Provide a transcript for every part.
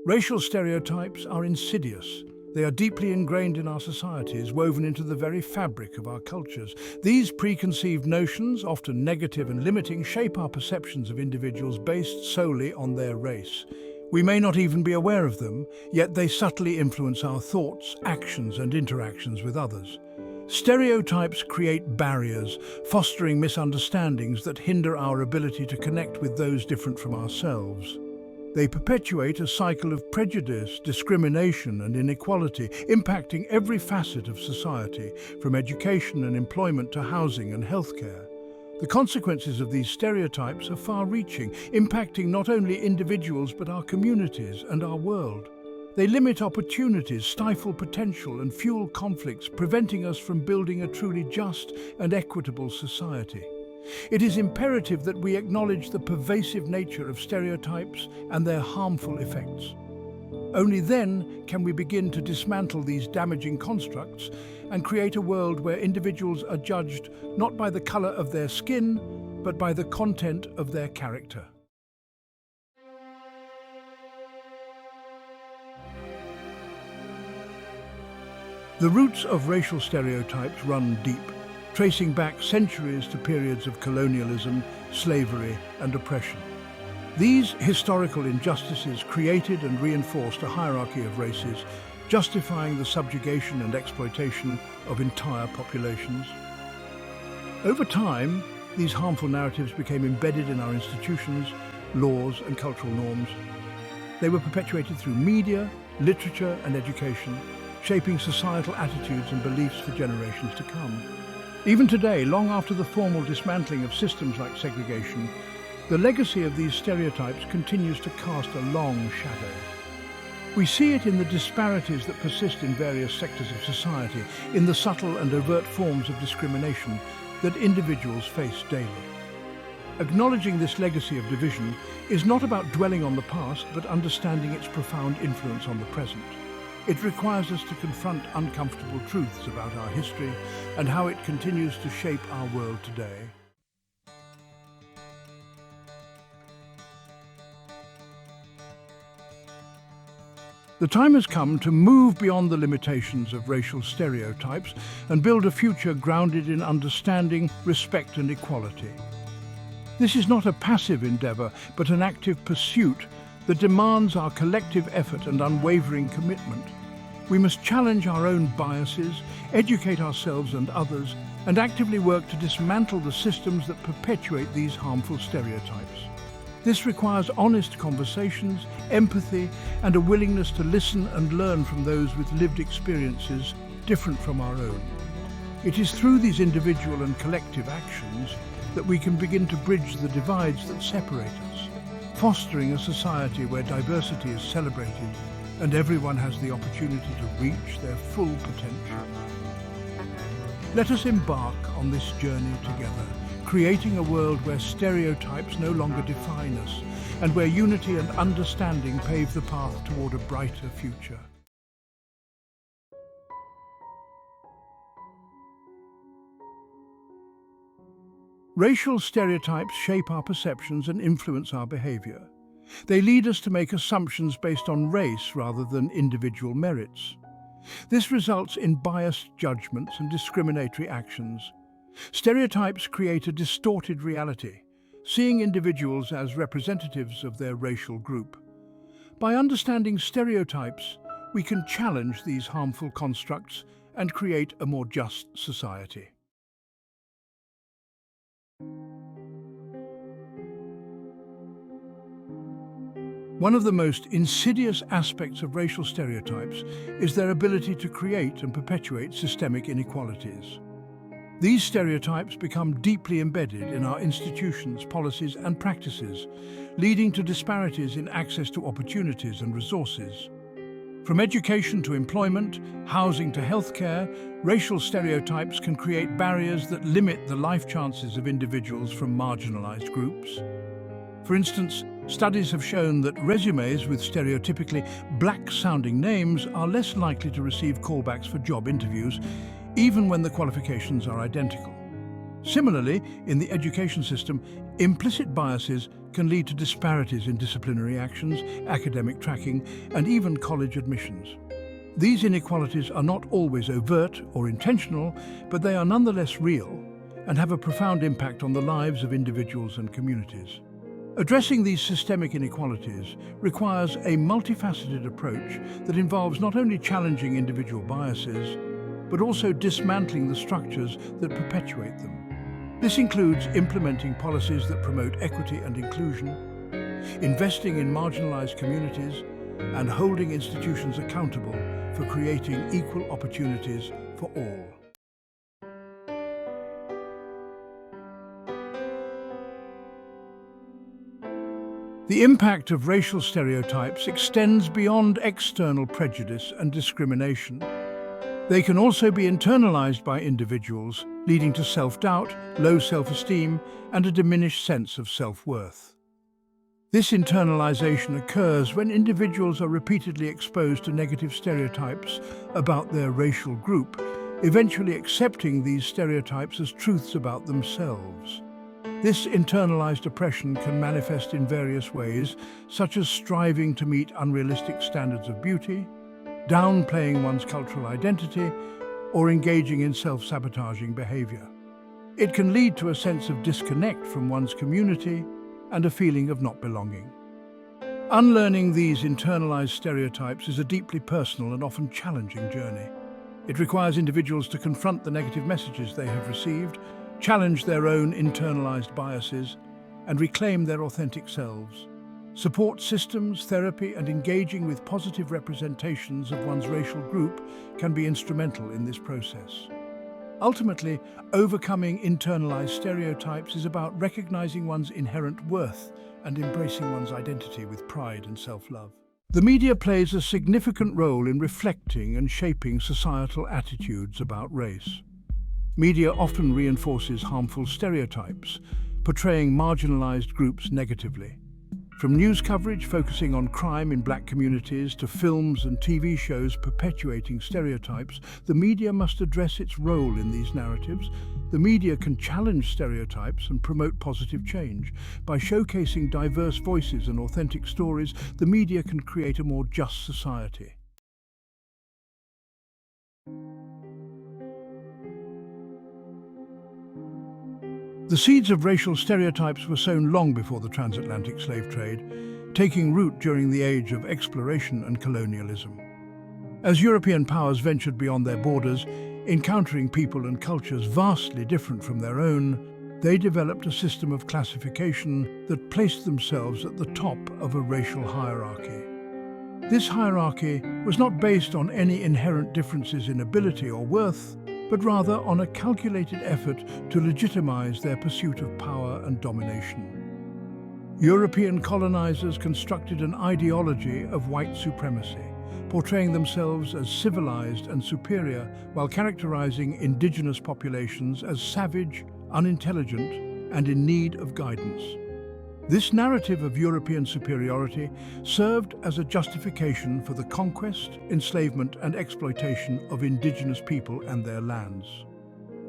Racial stereotypes are insidious. They are deeply ingrained in our societies, woven into the very fabric of our cultures. These preconceived notions, often negative and limiting, shape our perceptions of individuals based solely on their race. We may not even be aware of them, yet they subtly influence our thoughts, actions, and interactions with others. Stereotypes create barriers, fostering misunderstandings that hinder our ability to connect with those different from ourselves. They perpetuate a cycle of prejudice, discrimination, and inequality, impacting every facet of society, from education and employment to housing and healthcare. The consequences of these stereotypes are far-reaching, impacting not only individuals but our communities and our world. They limit opportunities, stifle potential, and fuel conflicts, preventing us from building a truly just and equitable society. It is imperative that we acknowledge the pervasive nature of stereotypes and their harmful effects. Only then can we begin to dismantle these damaging constructs and create a world where individuals are judged not by the color of their skin, but by the content of their character. The roots of racial stereotypes run deep, tracing back centuries to periods of colonialism, slavery, and oppression. These historical injustices created and reinforced a hierarchy of races, justifying the subjugation and exploitation of entire populations. Over time, these harmful narratives became embedded in our institutions, laws, and cultural norms. They were perpetuated through media, literature, and education, shaping societal attitudes and beliefs for generations to come. Even today, long after the formal dismantling of systems like segregation, the legacy of these stereotypes continues to cast a long shadow. We see it in the disparities that persist in various sectors of society, in the subtle and overt forms of discrimination that individuals face daily. Acknowledging this legacy of division is not about dwelling on the past, but understanding its profound influence on the present. It requires us to confront uncomfortable truths about our history and how it continues to shape our world today. The time has come to move beyond the limitations of racial stereotypes and build a future grounded in understanding, respect, and equality. This is not a passive endeavor, but an active pursuit that demands our collective effort and unwavering commitment. We must challenge our own biases, educate ourselves and others, and actively work to dismantle the systems that perpetuate these harmful stereotypes. This requires honest conversations, empathy, and a willingness to listen and learn from those with lived experiences different from our own. It is through these individual and collective actions that we can begin to bridge the divides that separate us, fostering a society where diversity is celebrated and everyone has the opportunity to reach their full potential. Let us embark on this journey together, creating a world where stereotypes no longer define us and where unity and understanding pave the path toward a brighter future. Racial stereotypes shape our perceptions and influence our behavior. They lead us to make assumptions based on race rather than individual merits. This results in biased judgments and discriminatory actions. Stereotypes create a distorted reality, seeing individuals as representatives of their racial group. By understanding stereotypes, we can challenge these harmful constructs and create a more just society. One of the most insidious aspects of racial stereotypes is their ability to create and perpetuate systemic inequalities. These stereotypes become deeply embedded in our institutions, policies, and practices, leading to disparities in access to opportunities and resources. From education to employment, housing to healthcare, racial stereotypes can create barriers that limit the life chances of individuals from marginalized groups. For instance, studies have shown that resumes with stereotypically black-sounding names are less likely to receive callbacks for job interviews, even when the qualifications are identical. Similarly, in the education system, implicit biases can lead to disparities in disciplinary actions, academic tracking, and even college admissions. These inequalities are not always overt or intentional, but they are nonetheless real and have a profound impact on the lives of individuals and communities. Addressing these systemic inequalities requires a multifaceted approach that involves not only challenging individual biases, but also dismantling the structures that perpetuate them. This includes implementing policies that promote equity and inclusion, investing in marginalized communities, and holding institutions accountable for creating equal opportunities for all. The impact of racial stereotypes extends beyond external prejudice and discrimination. They can also be internalized by individuals, leading to self-doubt, low self-esteem, and a diminished sense of self-worth. This internalization occurs when individuals are repeatedly exposed to negative stereotypes about their racial group, eventually accepting these stereotypes as truths about themselves. This internalized oppression can manifest in various ways, such as striving to meet unrealistic standards of beauty, downplaying one's cultural identity, or engaging in self-sabotaging behavior. It can lead to a sense of disconnect from one's community and a feeling of not belonging. Unlearning these internalized stereotypes is a deeply personal and often challenging journey. It requires individuals to confront the negative messages they have received, challenge their own internalized biases, and reclaim their authentic selves. Support systems, therapy, and engaging with positive representations of one's racial group can be instrumental in this process. Ultimately, overcoming internalized stereotypes is about recognizing one's inherent worth and embracing one's identity with pride and self-love. The media plays a significant role in reflecting and shaping societal attitudes about race. Media often reinforces harmful stereotypes, portraying marginalized groups negatively. From news coverage focusing on crime in black communities to films and TV shows perpetuating stereotypes, the media must address its role in these narratives. The media can challenge stereotypes and promote positive change. By showcasing diverse voices and authentic stories, the media can create a more just society. The seeds of racial stereotypes were sown long before the transatlantic slave trade, taking root during the age of exploration and colonialism. As European powers ventured beyond their borders, encountering people and cultures vastly different from their own, they developed a system of classification that placed themselves at the top of a racial hierarchy. This hierarchy was not based on any inherent differences in ability or worth, but rather on a calculated effort to legitimize their pursuit of power and domination. European colonizers constructed an ideology of white supremacy, portraying themselves as civilized and superior while characterizing indigenous populations as savage, unintelligent, and in need of guidance. This narrative of European superiority served as a justification for the conquest, enslavement, and exploitation of indigenous people and their lands.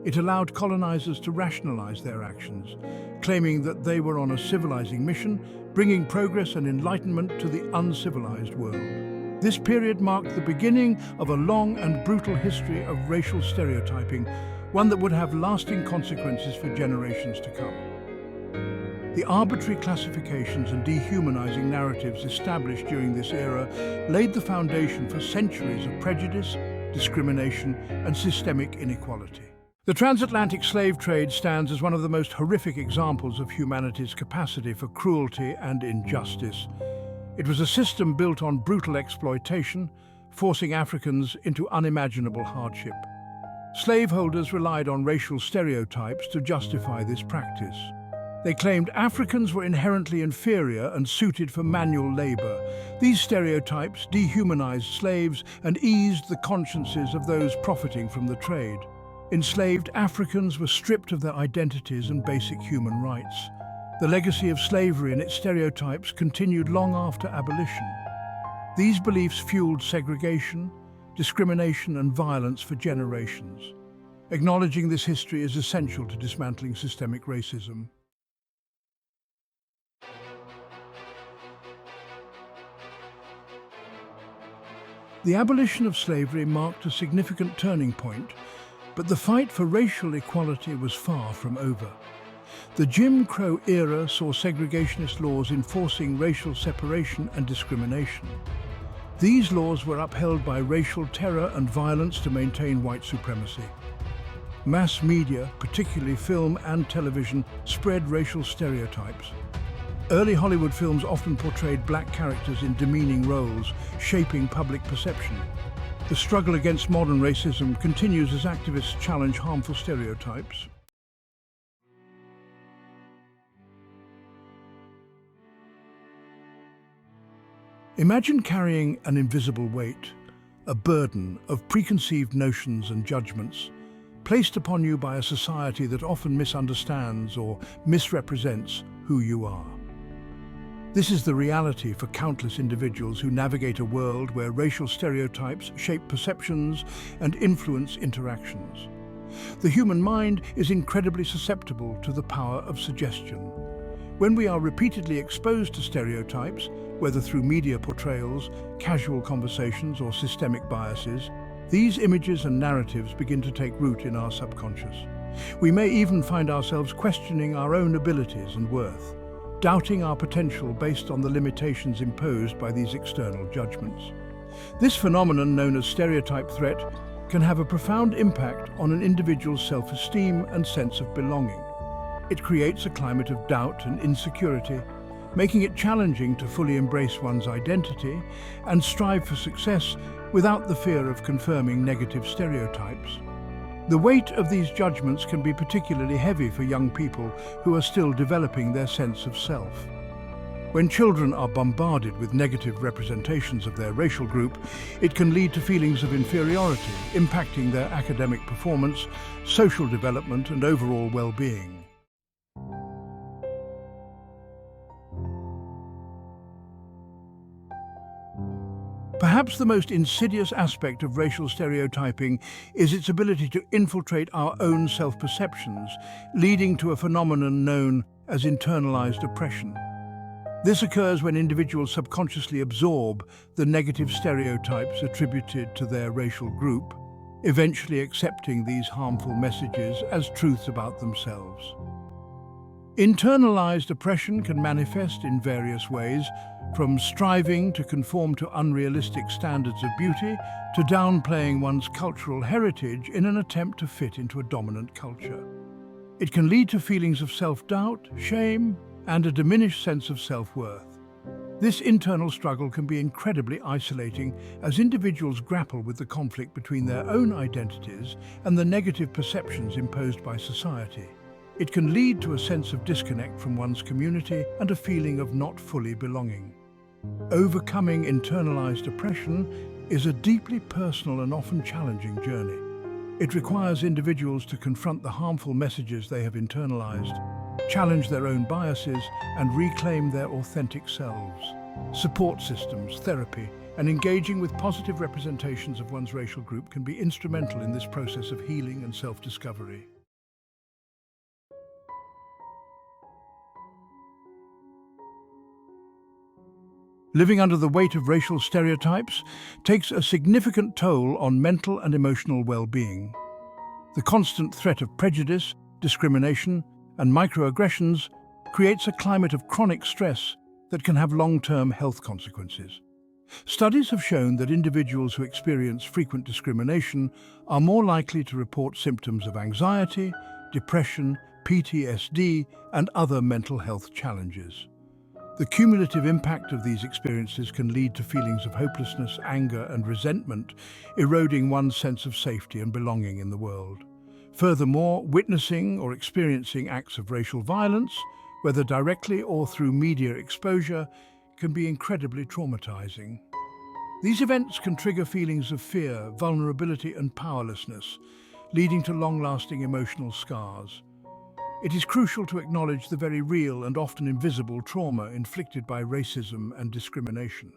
It allowed colonizers to rationalize their actions, claiming that they were on a civilizing mission, bringing progress and enlightenment to the uncivilized world. This period marked the beginning of a long and brutal history of racial stereotyping, one that would have lasting consequences for generations to come. The arbitrary classifications and dehumanizing narratives established during this era laid the foundation for centuries of prejudice, discrimination, and systemic inequality. The transatlantic slave trade stands as one of the most horrific examples of humanity's capacity for cruelty and injustice. It was a system built on brutal exploitation, forcing Africans into unimaginable hardship. Slaveholders relied on racial stereotypes to justify this practice. They claimed Africans were inherently inferior and suited for manual labor. These stereotypes dehumanized slaves and eased the consciences of those profiting from the trade. Enslaved Africans were stripped of their identities and basic human rights. The legacy of slavery and its stereotypes continued long after abolition. These beliefs fueled segregation, discrimination, and violence for generations. Acknowledging this history is essential to dismantling systemic racism. The abolition of slavery marked a significant turning point, but the fight for racial equality was far from over. The Jim Crow era saw segregationist laws enforcing racial separation and discrimination. These laws were upheld by racial terror and violence to maintain white supremacy. Mass media, particularly film and television, spread racial stereotypes. Early Hollywood films often portrayed black characters in demeaning roles, shaping public perception. The struggle against modern racism continues as activists challenge harmful stereotypes. Imagine carrying an invisible weight, a burden of preconceived notions and judgments, placed upon you by a society that often misunderstands or misrepresents who you are. This is the reality for countless individuals who navigate a world where racial stereotypes shape perceptions and influence interactions. The human mind is incredibly susceptible to the power of suggestion. When we are repeatedly exposed to stereotypes, whether through media portrayals, casual conversations, or systemic biases, these images and narratives begin to take root in our subconscious. We may even find ourselves questioning our own abilities and worth, doubting our potential based on the limitations imposed by these external judgments. This phenomenon, known as stereotype threat, can have a profound impact on an individual's self-esteem and sense of belonging. It creates a climate of doubt and insecurity, making it challenging to fully embrace one's identity and strive for success without the fear of confirming negative stereotypes. The weight of these judgments can be particularly heavy for young people who are still developing their sense of self. When children are bombarded with negative representations of their racial group, it can lead to feelings of inferiority, impacting their academic performance, social development, and overall well-being. Perhaps the most insidious aspect of racial stereotyping is its ability to infiltrate our own self-perceptions, leading to a phenomenon known as internalized oppression. This occurs when individuals subconsciously absorb the negative stereotypes attributed to their racial group, eventually accepting these harmful messages as truths about themselves. Internalized oppression can manifest in various ways, from striving to conform to unrealistic standards of beauty to downplaying one's cultural heritage in an attempt to fit into a dominant culture. It can lead to feelings of self-doubt, shame, and a diminished sense of self-worth. This internal struggle can be incredibly isolating as individuals grapple with the conflict between their own identities and the negative perceptions imposed by society. It can lead to a sense of disconnect from one's community and a feeling of not fully belonging. Overcoming internalized oppression is a deeply personal and often challenging journey. It requires individuals to confront the harmful messages they have internalized, challenge their own biases, and reclaim their authentic selves. Support systems, therapy, and engaging with positive representations of one's racial group can be instrumental in this process of healing and self-discovery. Living under the weight of racial stereotypes takes a significant toll on mental and emotional well-being. The constant threat of prejudice, discrimination, and microaggressions creates a climate of chronic stress that can have long-term health consequences. Studies have shown that individuals who experience frequent discrimination are more likely to report symptoms of anxiety, depression, PTSD, and other mental health challenges. The cumulative impact of these experiences can lead to feelings of hopelessness, anger, and resentment, eroding one's sense of safety and belonging in the world. Furthermore, witnessing or experiencing acts of racial violence, whether directly or through media exposure, can be incredibly traumatizing. These events can trigger feelings of fear, vulnerability, and powerlessness, leading to long-lasting emotional scars. It is crucial to acknowledge the very real and often invisible trauma inflicted by racism and discrimination.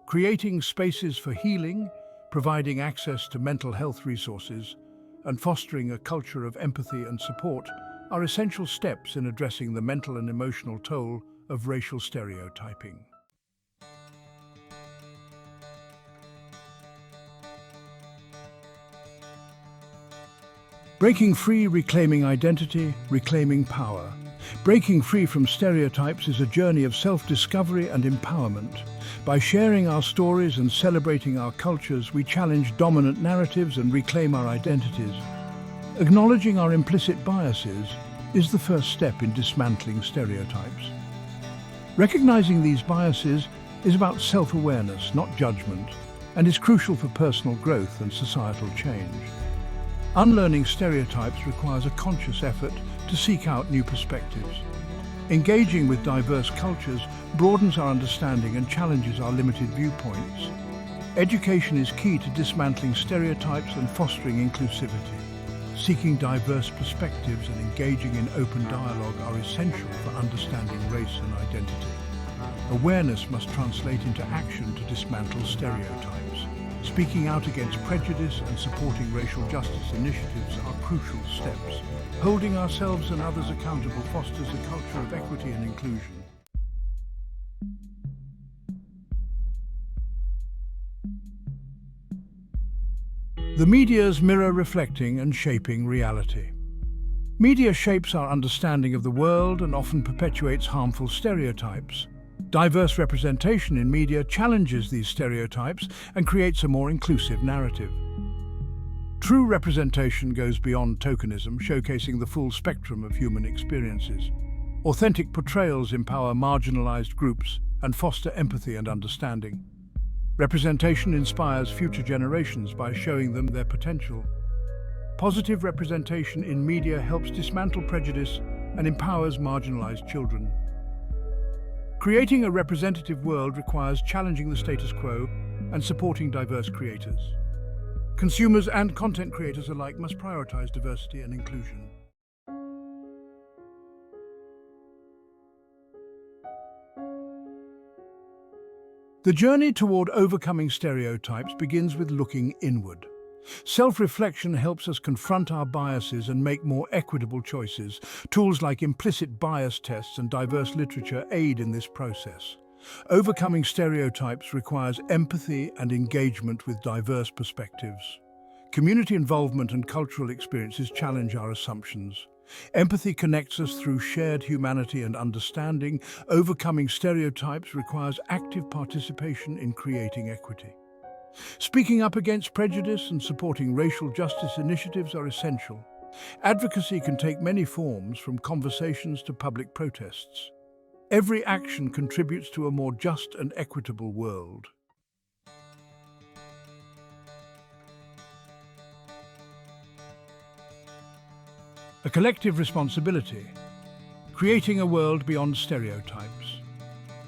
Creating spaces for healing, providing access to mental health resources, and fostering a culture of empathy and support are essential steps in addressing the mental and emotional toll of racial stereotyping. Breaking free, reclaiming identity, reclaiming power. Breaking free from stereotypes is a journey of self-discovery and empowerment. By sharing our stories and celebrating our cultures, we challenge dominant narratives and reclaim our identities. Acknowledging our implicit biases is the first step in dismantling stereotypes. Recognizing these biases is about self-awareness, not judgment, and is crucial for personal growth and societal change. Unlearning stereotypes requires a conscious effort to seek out new perspectives. Engaging with diverse cultures broadens our understanding and challenges our limited viewpoints. Education is key to dismantling stereotypes and fostering inclusivity. Seeking diverse perspectives and engaging in open dialogue are essential for understanding race and identity. Awareness must translate into action to dismantle stereotypes. Speaking out against prejudice and supporting racial justice initiatives are crucial steps. Holding ourselves and others accountable fosters a culture of equity and inclusion. The media's mirror reflecting and shaping reality. Media shapes our understanding of the world and often perpetuates harmful stereotypes. Diverse representation in media challenges these stereotypes and creates a more inclusive narrative. True representation goes beyond tokenism, showcasing the full spectrum of human experiences. Authentic portrayals empower marginalized groups and foster empathy and understanding. Representation inspires future generations by showing them their potential. Positive representation in media helps dismantle prejudice and empowers marginalized children. Creating a representative world requires challenging the status quo and supporting diverse creators. Consumers and content creators alike must prioritize diversity and inclusion. The journey toward overcoming stereotypes begins with looking inward. Self-reflection helps us confront our biases and make more equitable choices. Tools like implicit bias tests and diverse literature aid in this process. Overcoming stereotypes requires empathy and engagement with diverse perspectives. Community involvement and cultural experiences challenge our assumptions. Empathy connects us through shared humanity and understanding. Overcoming stereotypes requires active participation in creating equity. Speaking up against prejudice and supporting racial justice initiatives are essential. Advocacy can take many forms, from conversations to public protests. Every action contributes to a more just and equitable world. A collective responsibility. Creating a world beyond stereotypes.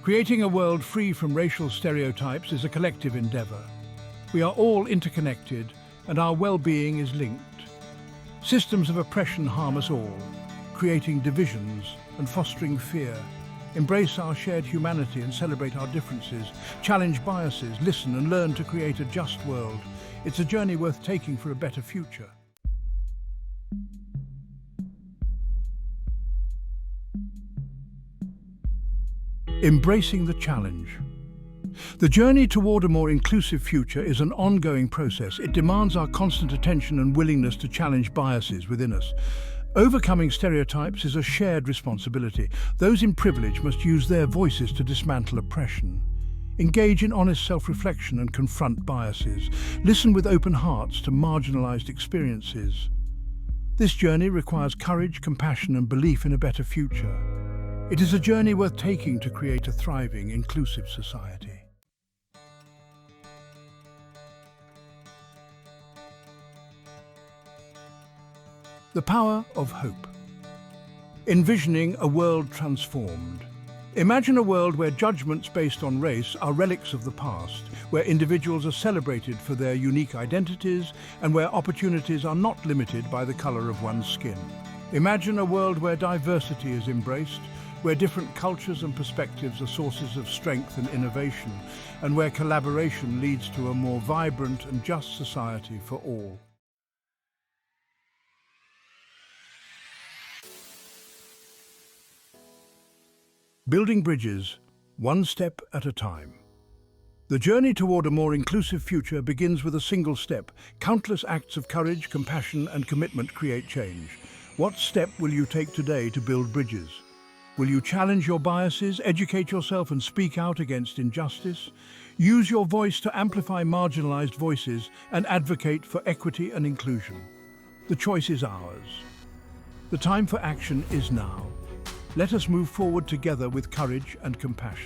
Creating a world free from racial stereotypes is a collective endeavor. We are all interconnected, and our well-being is linked. Systems of oppression harm us all, creating divisions and fostering fear. Embrace our shared humanity and celebrate our differences. Challenge biases, listen and learn to create a just world. It's a journey worth taking for a better future. Embracing the challenge. The journey toward a more inclusive future is an ongoing process. It demands our constant attention and willingness to challenge biases within us. Overcoming stereotypes is a shared responsibility. Those in privilege must use their voices to dismantle oppression. Engage in honest self-reflection and confront biases. Listen with open hearts to marginalized experiences. This journey requires courage, compassion, and belief in a better future. It is a journey worth taking to create a thriving, inclusive society. The power of hope. Envisioning a world transformed. Imagine a world where judgments based on race are relics of the past, where individuals are celebrated for their unique identities and where opportunities are not limited by the color of one's skin. Imagine a world where diversity is embraced, where different cultures and perspectives are sources of strength and innovation, and where collaboration leads to a more vibrant and just society for all. Building bridges, one step at a time. The journey toward a more inclusive future begins with a single step. Countless acts of courage, compassion, and commitment create change. What step will you take today to build bridges? Will you challenge your biases, educate yourself, and speak out against injustice? Use your voice to amplify marginalized voices and advocate for equity and inclusion. The choice is ours. The time for action is now. Let us move forward together with courage and compassion.